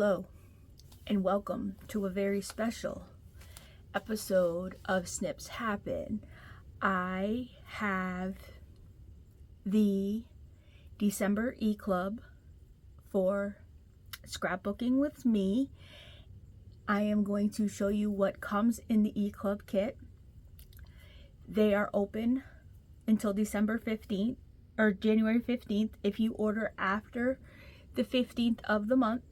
Hello, and welcome to a very special episode of Snips Happen. I have the December e-club for scrapbooking with me. I am going to show you what comes in the e-club kit. They are open until December 15th or January 15th. If you order after the 15th of the month,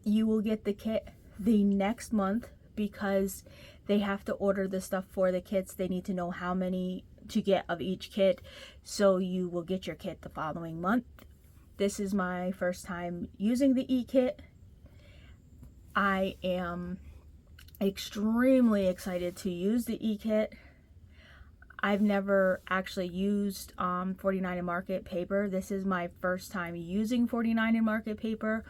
you will get the kit the next month because they have to order the stuff for the kits. They need to know how many to get of each kit, so you will get your kit the following month. This is my first time using the e-kit. I am extremely excited to use the e-kit. I've never actually used 49 and Market paper. This is my first time using 49 and Market paper.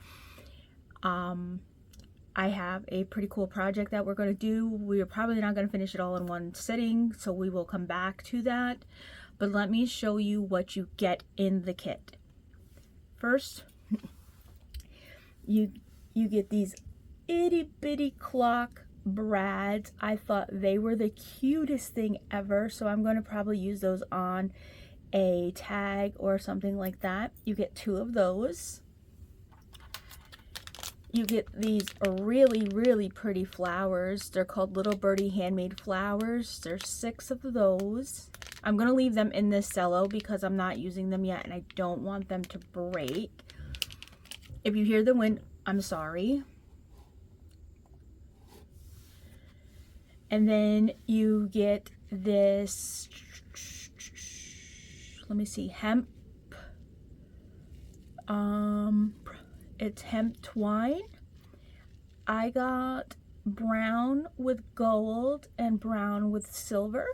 I have a pretty cool project that we're going to do. We are probably not going to finish it all in one sitting, so we will come back to that. But let me show you what you get in the kit. First, you get these itty bitty clock brads. I thought they were the cutest thing ever, so I'm going to probably use those on a tag or something like that. You get 2 of those. You get these really pretty flowers. They're called Little Birdie Handmade Flowers. There's 6 of those. I'm going to leave them in this cello because I'm not using them yet and I don't want them to break. If you hear the wind, I'm sorry. And then you get this, let me see, hemp. It's hemp twine. I got brown with gold and brown with silver.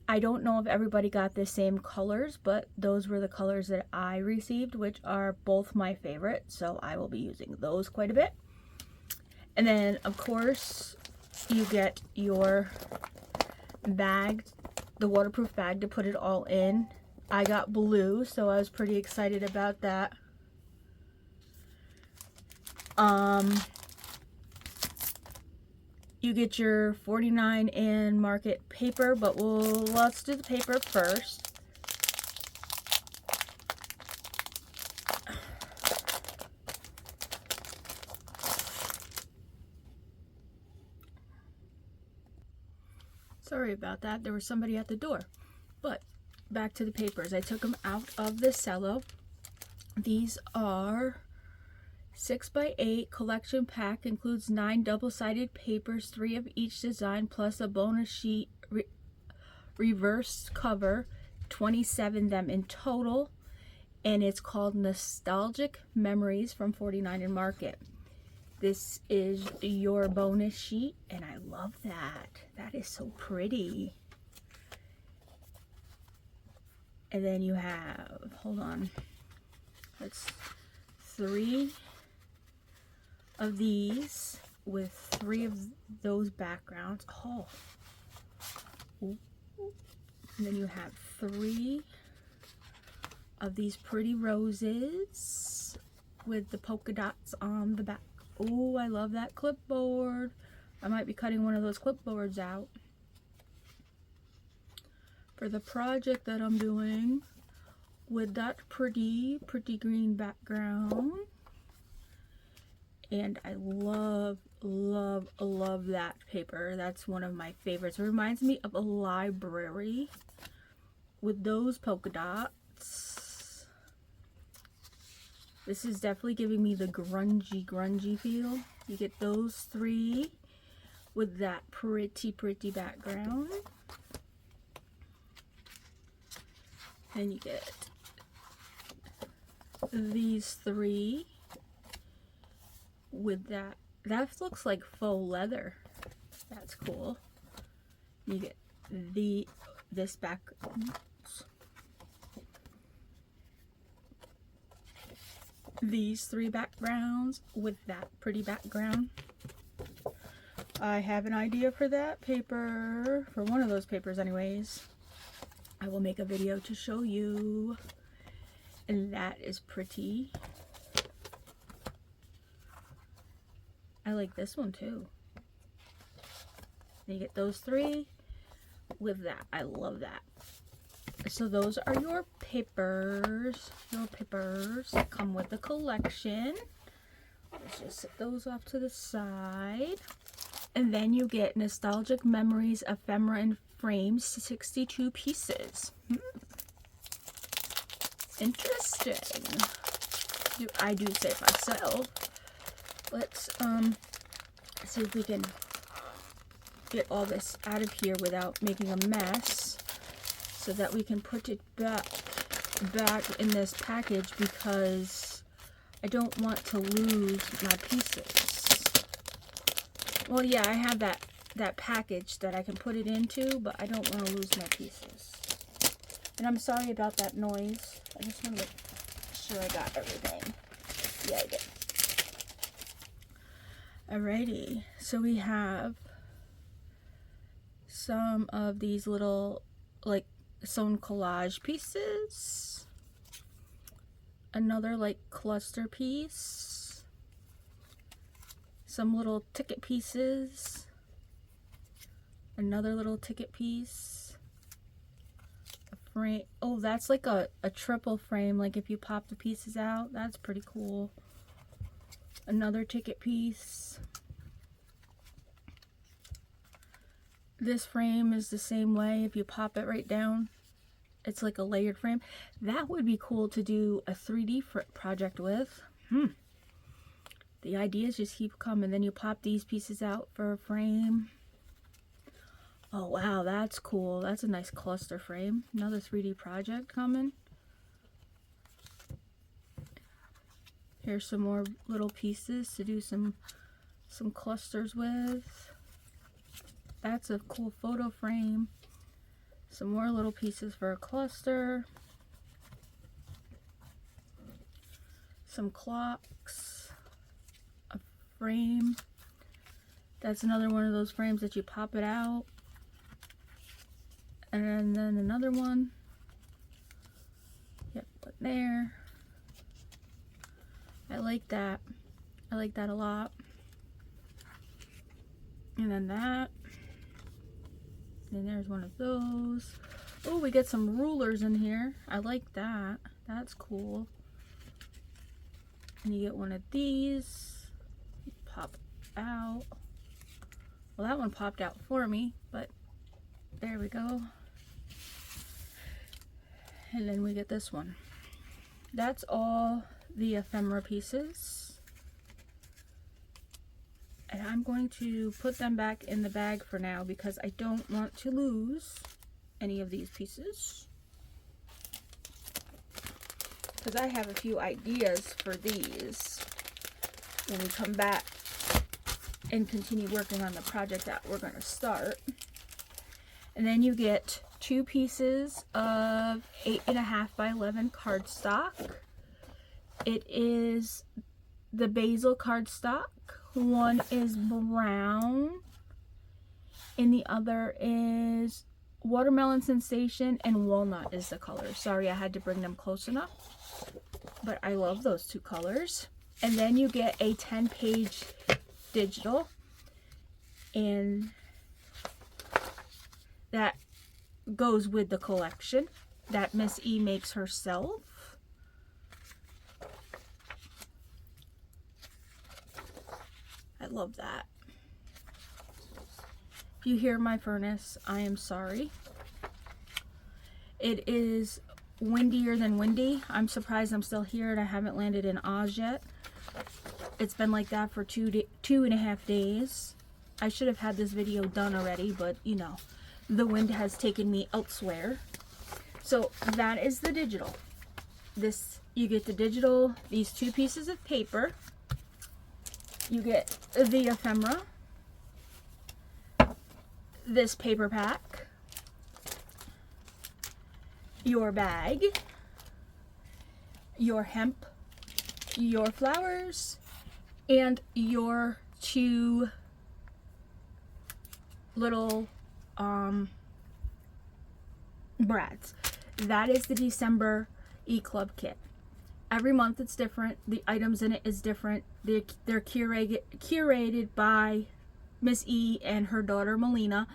I don't know if everybody got the same colors, but those were the colors that I received, which are both my favorite, so I will be using those quite a bit. And then, of course, you get your bag, the waterproof bag to put it all in. I got blue, so I was pretty excited about that. You get your 49 and Market paper, but let's do the paper first. Sorry about that. There was somebody at the door. But back to the papers. I took them out of the cello. These are 6x8 collection pack, includes 9 double-sided papers, 3 of each design, plus a bonus sheet reverse cover, 27 them in total, and it's called Nostalgic Memories from 49 and Market. This is your bonus sheet, and I love that. That is so pretty. And then you have, hold on, that's 3 of these with 3 of those backgrounds. Oh. Ooh. And then you have 3 of these pretty roses with the polka dots on the back. Oh, I love that clipboard. I might be cutting one of those clipboards out for the project that I'm doing with that pretty green background. And I love that paper. That's one of my favorites. It reminds me of a library with those polka dots. This is definitely giving me the grungy feel. You get those 3 with that pretty background. And you get these 3 with that looks like faux leather. That's cool. You get this back, these 3 backgrounds with that pretty background. I have an idea for that paper, for one of those papers anyways. I will make a video to show you, and that is pretty. I like this one too. You get those 3 with that. I love that. So those are your papers. Your papers that come with the collection. Let's just set those off to the side. And then you get Nostalgic Memories, Ephemera and Frames, 62 pieces. Interesting. I do say myself. Let's see if we can get all this out of here without making a mess, so that we can put it back in this package, because I don't want to lose my pieces. Well, yeah, I have that package that I can put it into, but I don't want to lose my pieces. And I'm sorry about that noise. I just want to make sure I got everything. Yeah, I did. Alrighty, so we have some of these little, like, sewn collage pieces. Another, like, cluster piece. Some little ticket pieces. Another little ticket piece. A frame. Oh, that's like a triple frame. Like, if you pop the pieces out, that's pretty cool. Another ticket piece. This frame is the same way. If you pop it right down, it's like a layered frame. That would be cool to do a 3D project with. The ideas just keep coming. Then you pop these pieces out for a frame. Oh wow, that's cool. That's a nice cluster frame. Another 3D project coming. Here's some more little pieces to do some clusters with. That's a cool photo frame. Some more little pieces for a cluster. Some clocks. A frame. That's another one of those frames that you pop it out. And then another one. Yep, put there. I like that. I like that a lot. And then that. And there's one of those. Oh, we get some rulers in here. I like that. That's cool. And you get one of these. Pop out. Well, that one popped out for me, but there we go. And then we get this one. That's all the ephemera pieces. And I'm going to put them back in the bag for now because I don't want to lose any of these pieces. Because I have a few ideas for these when we come back and continue working on the project that we're going to start. And then you get 2 pieces of 8.5 by 11 cardstock. It is the basil cardstock. One is brown and the other is watermelon sensation, and walnut is the color. Sorry, I had to bring them close enough, but I love those 2 colors. And then you get a 10-page digital, and that goes with the collection that Miss E makes herself. I love that. If you hear my furnace, I am sorry. It is windier than windy. I'm surprised I'm still here and I haven't landed in Oz yet. It's been like that for 2.5 days. I should have had this video done already, but you know, the wind has taken me elsewhere. So that is the digital. You get the digital, these 2 pieces of paper. You get the ephemera, this paper pack, your bag, your hemp, your flowers, and your 2 little brads. That is the December E-Club kit. Every month it's different. The items in it is different. They're curated by Miss E and her daughter Melina,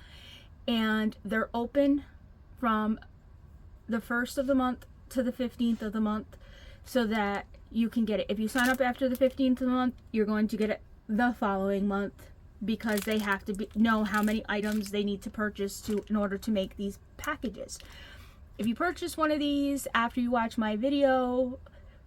and they're open from the 1st of the month to the 15th of the month, so that you can get it. If you sign up after the 15th of the month, you're going to get it the following month, because they have to know how many items they need to purchase in order to make these packages. If you purchase one of these after you watch my video,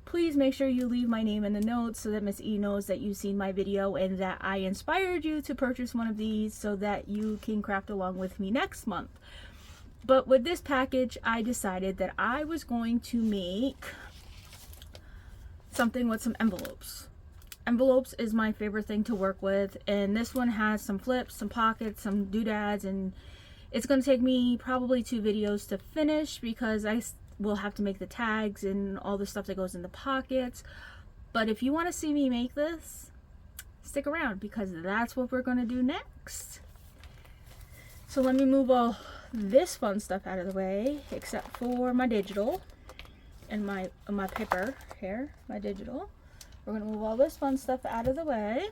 please make sure you leave my name in the notes so that Miss E knows that you've seen my video and that I inspired you to purchase one of these so that you can craft along with me next month. But with this package, I decided that I was going to make something with some envelopes. Envelopes is my favorite thing to work with, and this one has some flips, some pockets, some doodads, and it's going to take me probably 2 videos to finish because I will have to make the tags and all the stuff that goes in the pockets. But if you want to see me make this, stick around, because that's what we're going to do next. So let me move all this fun stuff out of the way, except for my digital and my paper here, my digital. We're going to move all this fun stuff out of the way,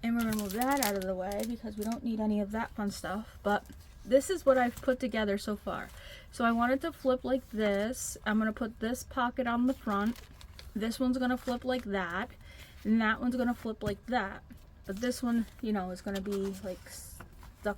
and we're going to move that out of the way because we don't need any of that fun stuff. But this is what I've put together so far. So I want it to flip like this. I'm going to put this pocket on the front. This one's going to flip like that, and that one's going to flip like that. But this one, you know, is going to be like stuck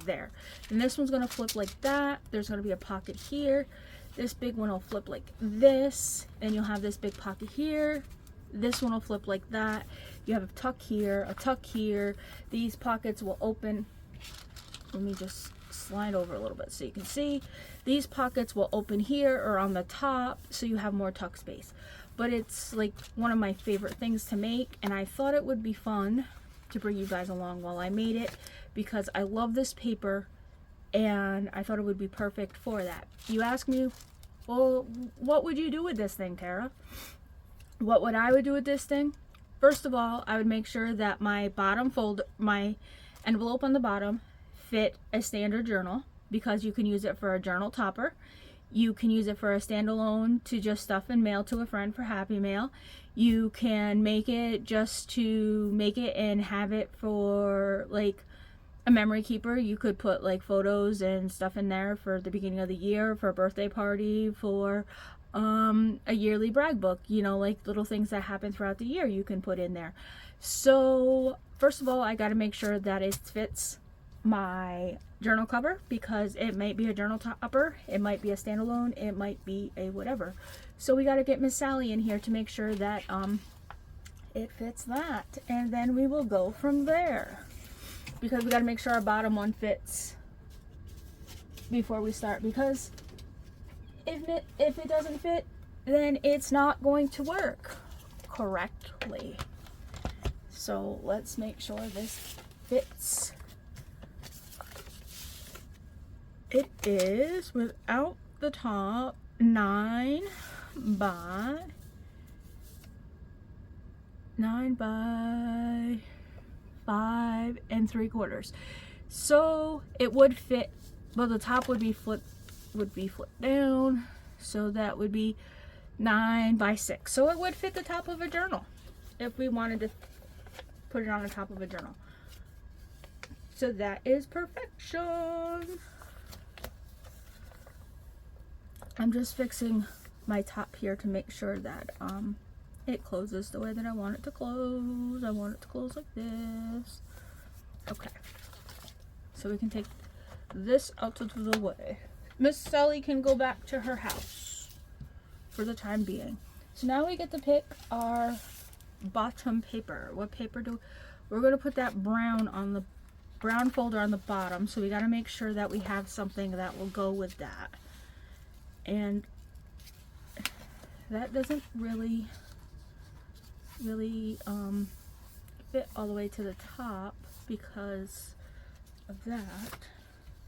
there. And this one's going to flip like that. There's going to be a pocket here. This big one will flip like this, and you'll have this big pocket here. This one will flip like that. You have a tuck here, a tuck here. These pockets will open. Let me just slide over a little bit so you can see. These pockets will open here or on the top, so you have more tuck space. But it's like one of my favorite things to make, and I thought it would be fun to bring you guys along while I made it, because I love this paper and I thought it would be perfect for that. You ask me, well, what would you do with this thing, Tara? What would I would do with this thing? First of all, I would make sure that my bottom folder, my envelope on the bottom, fit a standard journal, because you can use it for a journal topper. You can use it for a standalone to just stuff and mail to a friend for Happy Mail. You can make it just to make it and have it for like a memory keeper. You could put like photos and stuff in there for the beginning of the year, for a birthday party, for a yearly brag book, you know, like little things that happen throughout the year you can put in there. So first of all, I got to make sure that it fits my journal cover, because it might be a journal topper, it might be a standalone, it might be a whatever. So we got to get Miss Sally in here to make sure that it fits that, and then we will go from there, because we got to make sure our bottom one fits before we start, because if it doesn't fit, then it's not going to work correctly. So let's make sure this fits. It is, without the top, 9 by 5 3/4. So it would fit, but the top would be flipped down, so that would be 9 by 6. So it would fit the top of a journal if we wanted to put it on the top of a journal. So that is perfection. I'm just fixing my top here to make sure that it closes the way that I want it to close. I want it to close like this. Okay, so we can take this out of the way. Miss Sally can go back to her house for the time being. So now we get to pick our bottom paper. What paper we're going to put that brown on the brown folder on the bottom, so we got to make sure that we have something that will go with that. And that doesn't really fit all the way to the top because of that.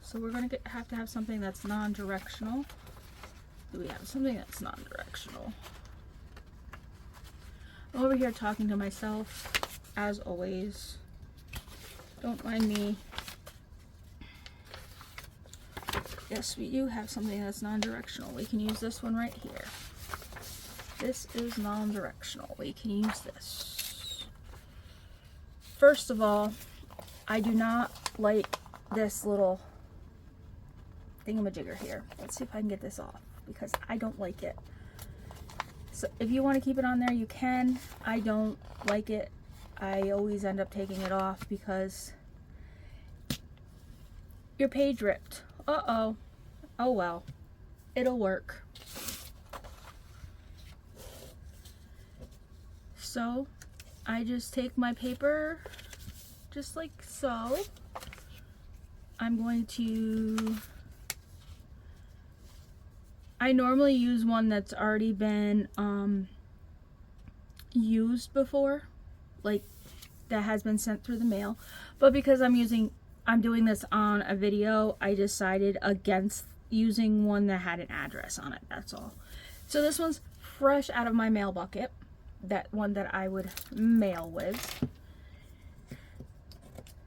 So we're going to have to have something that's non-directional. Do we have something that's non-directional? I'm over here talking to myself, as always. Don't mind me. Yes, we do have something that's non-directional. We can use this one right here. this is non-directional. We can use this. First of all, I do not like this little thingamajigger here. Let's see if I can get this off, because I don't like it. So if you want to keep it on there, you can. I don't like it. I always end up taking it off because your page ripped. Uh-oh. Oh well. It'll work. So I just take my paper just like so. I'm going to, I normally use one that's already been used before, like that has been sent through the mail, but because I'm doing this on a video, I decided against using one that had an address on it. That's all. So this one's fresh out of my mail bucket, that one that I would mail with.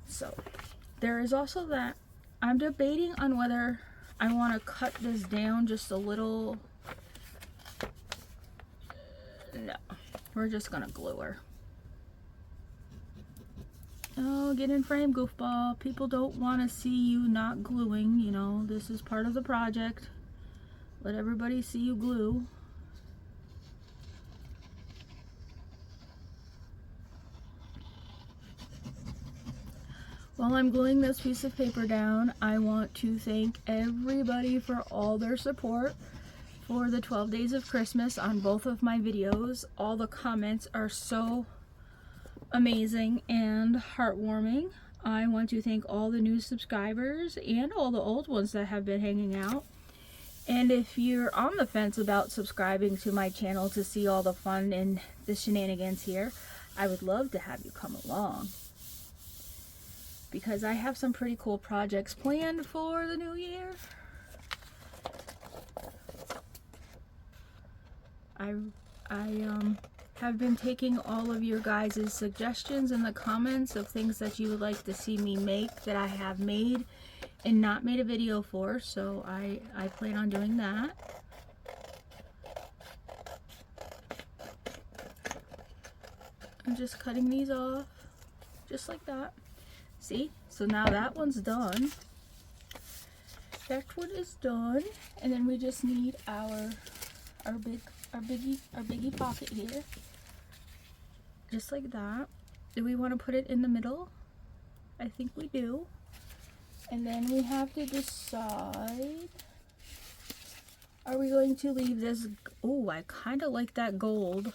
So there is also that. I'm debating on whether I want to cut this down just a little. No, we're just gonna glue her. Oh, get in frame, goofball. People don't want to see you not gluing, you know. This is part of the project. Let everybody see you glue. While I'm gluing this piece of paper down, I want to thank everybody for all their support for the 12 days of Christmas on both of my videos. All the comments are so amazing and heartwarming. I want to thank all the new subscribers and all the old ones that have been hanging out. And if you're on the fence about subscribing to my channel to see all the fun and the shenanigans here, I would love to have you come along, because I have some pretty cool projects planned for the new year. I have been taking all of your guys' suggestions in the comments of things that you would like to see me make that I have made and not made a video for, so I plan on doing that. I'm just cutting these off just like that. See? So now that one's done. That one is done, and then we just need our biggie pocket here. Just like that. Do we want to put it in the middle? I think we do. And then we have to decide, are we going to leave this? Oh, I kind of like that gold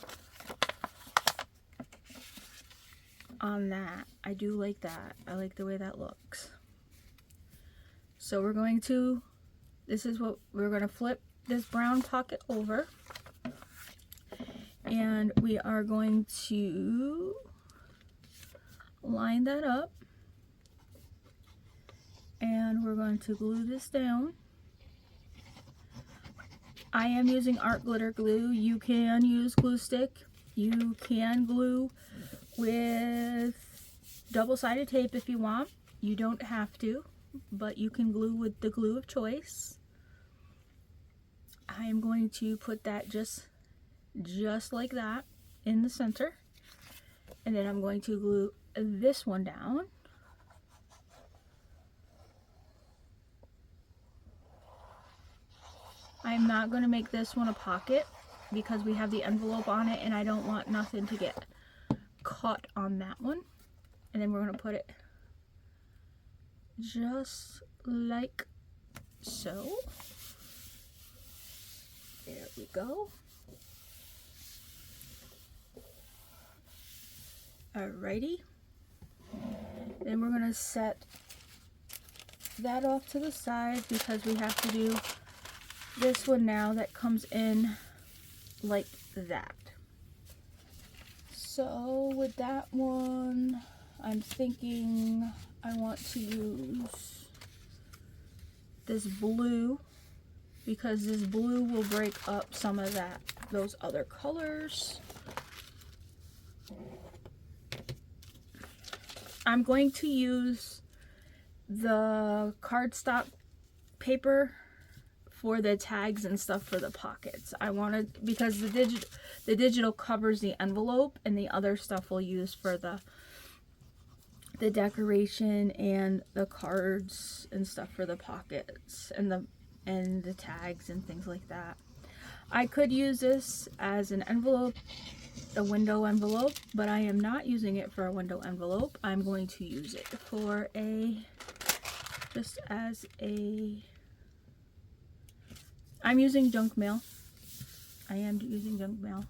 on that. I do like that. I like the way that looks. So we're going to, this is what we're going to flip this brown pocket over, and we are going to line that up, and we're going to glue this down. I am using art glitter glue. You can use glue stick. You can glue with double-sided tape if you want. You don't have to, but you can glue with the glue of choice. I am going to put that just like that in the center, and then I'm going to glue this one down. I'm not going to make this one a pocket because we have the envelope on it, and I don't want nothing to get caught on that one. And then we're going to put it just like so. There we go. Alrighty. Then we're going to set that off to the side because we have to do this one now that comes in like that. So with that one, I'm thinking I want to use this blue because this blue will break up some of those other colors. I'm going to use the cardstock paper for the tags and stuff for the pockets. I wanted, because the digital covers the envelope, and the other stuff we'll use for the decoration and the cards and stuff for the pockets and the tags and things like that. I could use this as an envelope, a window envelope, but I am not using it for a window envelope. I'm going to use it for just as a, I'm using junk mail. I am using junk mail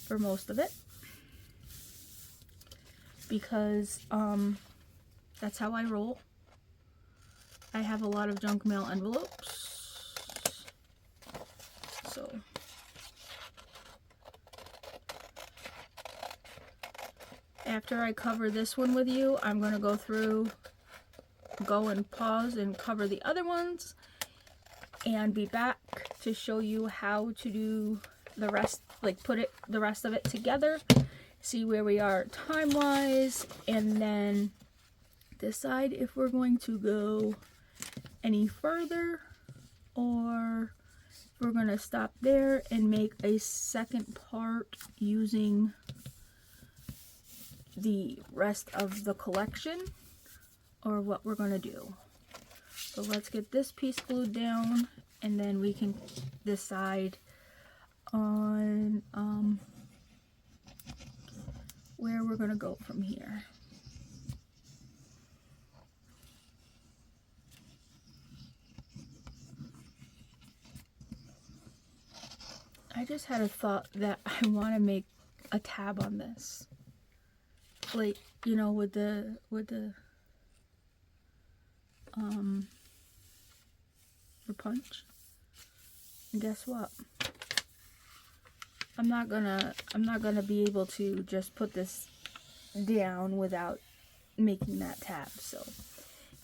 for most of it, because that's how I roll. I have a lot of junk mail envelopes. So after I cover this one with you, I'm going to go and pause and cover the other ones, and be back to show you how to do the rest, like put the rest of it together, see where we are time-wise, and then decide if we're going to go any further or we're going to stop there and make a second part using the rest of the collection, or what we're going to do. So let's get this piece glued down, and then we can decide on where we're going to go from here. I just had a thought that I want to make a tab on this, like, you know, with the punch. And guess what? I'm not gonna be able to just put this down without making that tab. So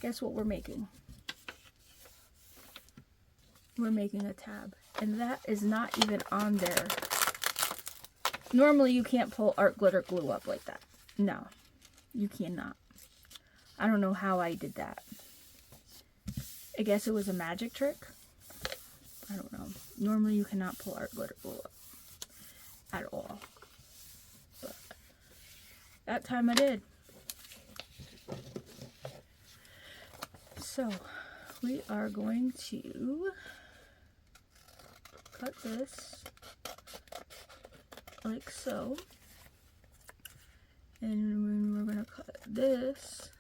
guess what we're making? We're making a tab, and that is not even on there. Normally you can't pull art glitter glue up like that. No, you cannot. I don't know how I did that. I guess it was a magic trick. I don't know. Normally you cannot pull art glitter glue up at all, but that time I did. So we are going to cut this like so, and we're going to cut this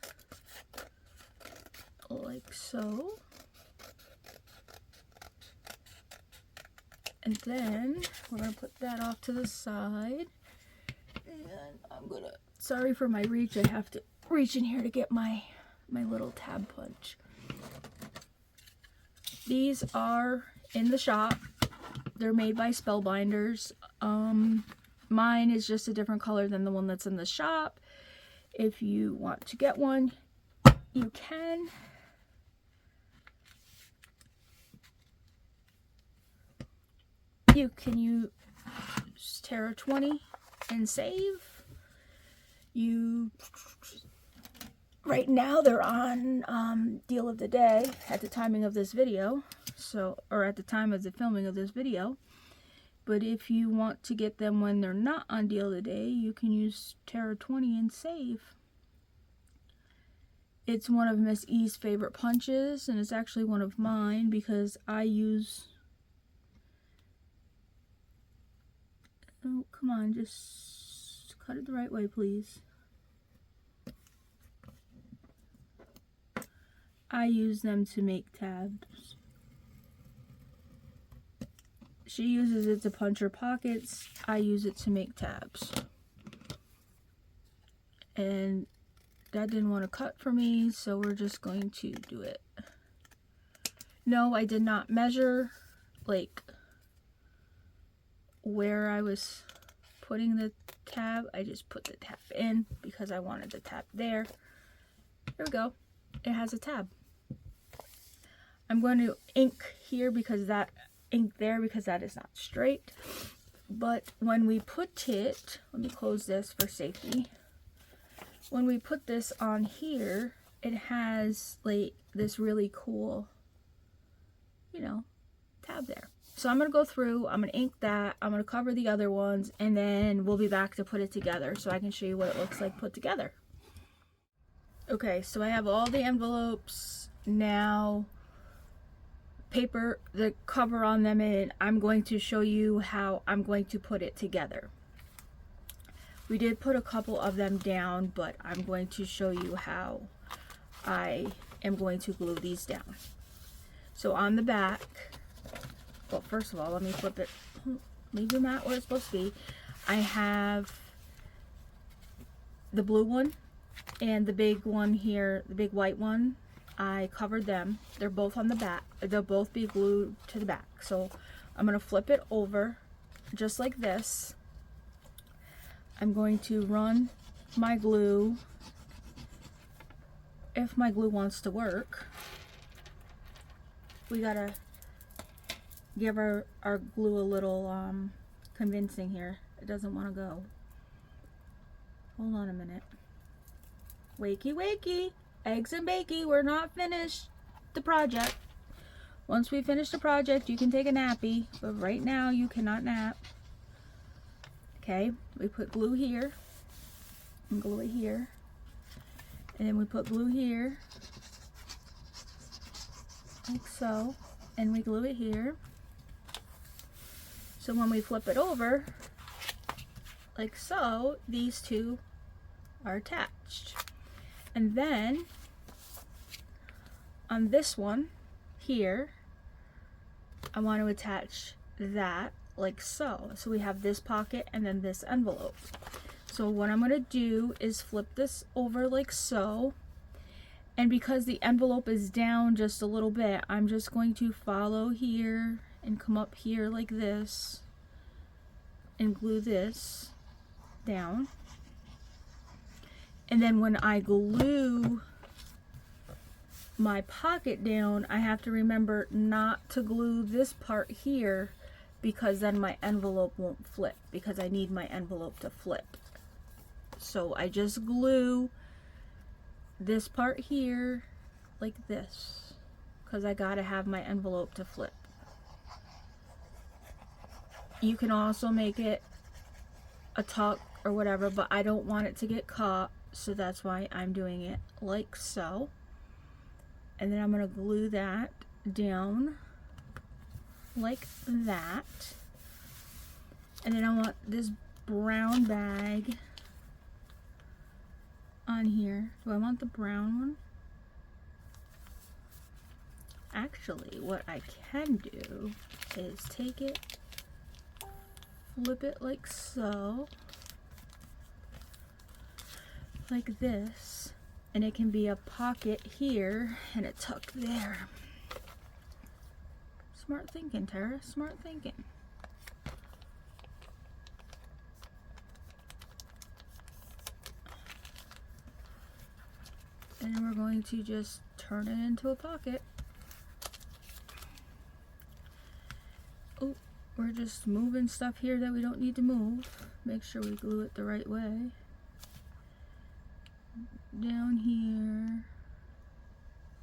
like so, and then we're going to put that off to the side, and I'm going to, sorry for my reach, I have to reach in here to get my little tab punch. These are in the shop. They're made by Spellbinders. Mine is just a different color than the one that's in the shop. If you want to get one, you can. You can use Terra 20 and save. Right now they're on deal of the day at the timing of this video, or at the time of the filming of this video. But if you want to get them when they're not on deal of the day, you can use Terra 20 and save. It's one of Miss E's favorite punches, and it's actually one of mine because I use... Oh, come on, just cut it the right way, please. I use them to make tabs. She uses it to punch her pockets. I use it to make tabs. And that didn't want to cut for me, so we're just going to do it. No, I did not measure, like, where I was putting the tab. I just put the tab in because I wanted the tab there. There we go. It has a tab. I'm going to ink here because that is not straight. But when we put it, let me close this for safety. When we put this on here, it has like this really cool, you know, tab there. So I'm going to go through, I'm going to ink that, I'm going to cover the other ones, and then we'll be back to put it together so I can show you what it looks like put together. Okay, so I have all the envelopes now, paper, the cover on them, and I'm going to show you how I'm going to put it together. We did put a couple of them down, but I'm going to show you how I am going to glue these down. So on the back, well, first of all, let me flip it, leave the mat where it's supposed to be. I have the blue one and the big one here, the big white one. I covered them. They're both on the back. They'll both be glued to the back. So I'm going to flip it over just like this. I'm going to run my glue, if my glue wants to work. We gotta give our glue a little convincing here. It doesn't want to go. Hold on a minute. Wakey wakey, eggs and bakey, we're not finished the project. Once we finish the project, you can take a nappy, but right now you cannot nap. Okay, we put glue here and glue it here, and then we put glue here like so, and we glue it here. So when we flip it over like so, these two are attached. And then on this one here, I want to attach that like so. So we have this pocket and then this envelope. So what I'm going to do is flip this over like so. And because the envelope is down just a little bit, I'm just going to follow here and come up here like this and glue this down. And then when I glue my pocket down, I have to remember not to glue this part here, because then my envelope won't flip, because I need my envelope to flip. So I just glue this part here like this, because I gotta have my envelope to flip. You can also make it a tuck or whatever, but I don't want it to get caught, so that's why I'm doing it like so. And then I'm going to glue that down like that. And then I want this brown bag on here. Do I want the brown one? Actually, what I can do is take it, flip it like so, like this, and it can be a pocket here and a tuck there. Smart thinking, Tara, smart thinking. And then we're going to just turn it into a pocket. Oh, we're just moving stuff here that we don't need to move. Make sure we glue it the right way. Down here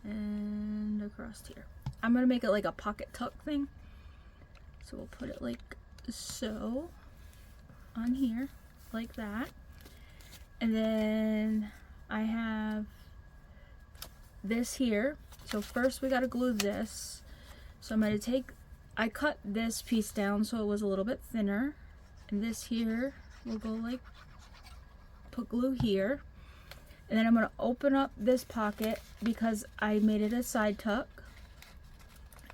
and across here. I'm gonna make it like a pocket tuck thing, so we'll put it like so on here like that. And then I have this here. So first we got to glue this. So I'm going to take, I cut this piece down so it was a little bit thinner, and this here will go like, put glue here. And then I'm going to open up this pocket because I made it a side tuck,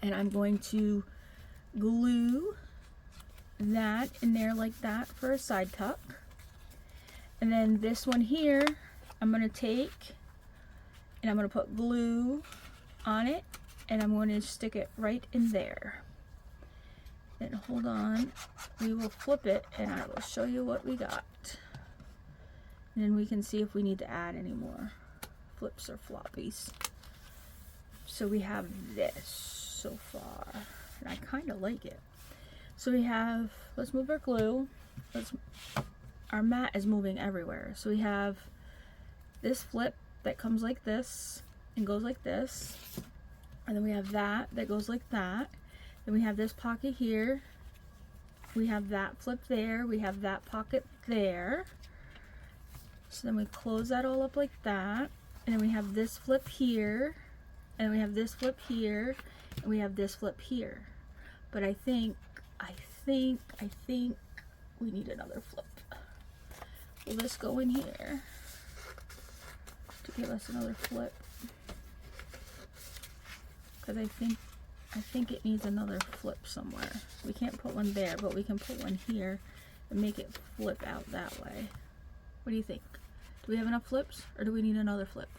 and I'm going to glue that in there like that for a side tuck. And then this one here I'm going to take and I'm going to put glue on it, and I'm going to stick it right in there. Then hold on, we will flip it and I will show you what we got. And then we can see if we need to add any more flips or floppies. So we have this so far, and I kind of like it. So we have, let's move our glue. Our mat is moving everywhere. So we have this flip that comes like this and goes like this. And then we have that that goes like that. Then we have this pocket here. We have that flip there. We have that pocket there. So then we close that all up like that. And then we have this flip here. And we have this flip here. And we have this flip here. But I think we need another flip. Will this go in here to give us another flip? Because I think it needs another flip somewhere. We can't put one there, but we can put one here and make it flip out that way. What do you think? Do we have enough flips, or do we need another flip?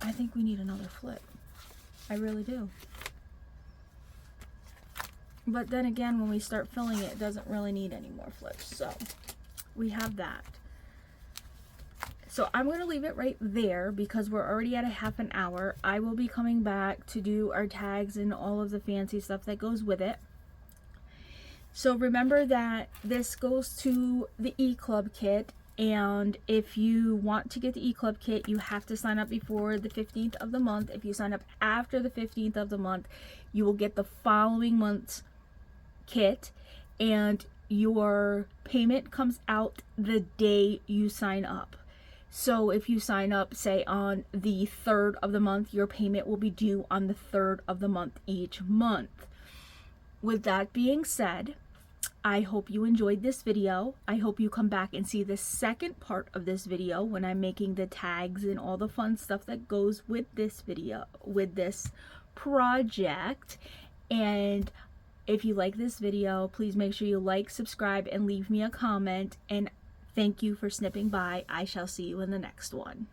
I think we need another flip. I really do. But then again, when we start filling it, it doesn't really need any more flips. So we have that. So I'm going to leave it right there because we're already at a half an hour. I will be coming back to do our tags and all of the fancy stuff that goes with it. So remember that this goes to the E-Club kit. And if you want to get the E-Club kit, you have to sign up before the 15th of the month. If you sign up after the 15th of the month, you will get the following month's kit. And your payment comes out the day you sign up. So if you sign up, say on the 3rd of the month, your payment will be due on the 3rd of the month each month. With that being said, I hope you enjoyed this video. I hope you come back and see the second part of this video when I'm making the tags and all the fun stuff that goes with this video, with this project. And if you like this video, please make sure you like, subscribe, and leave me a comment. And thank you for snipping by. I shall see you in the next one.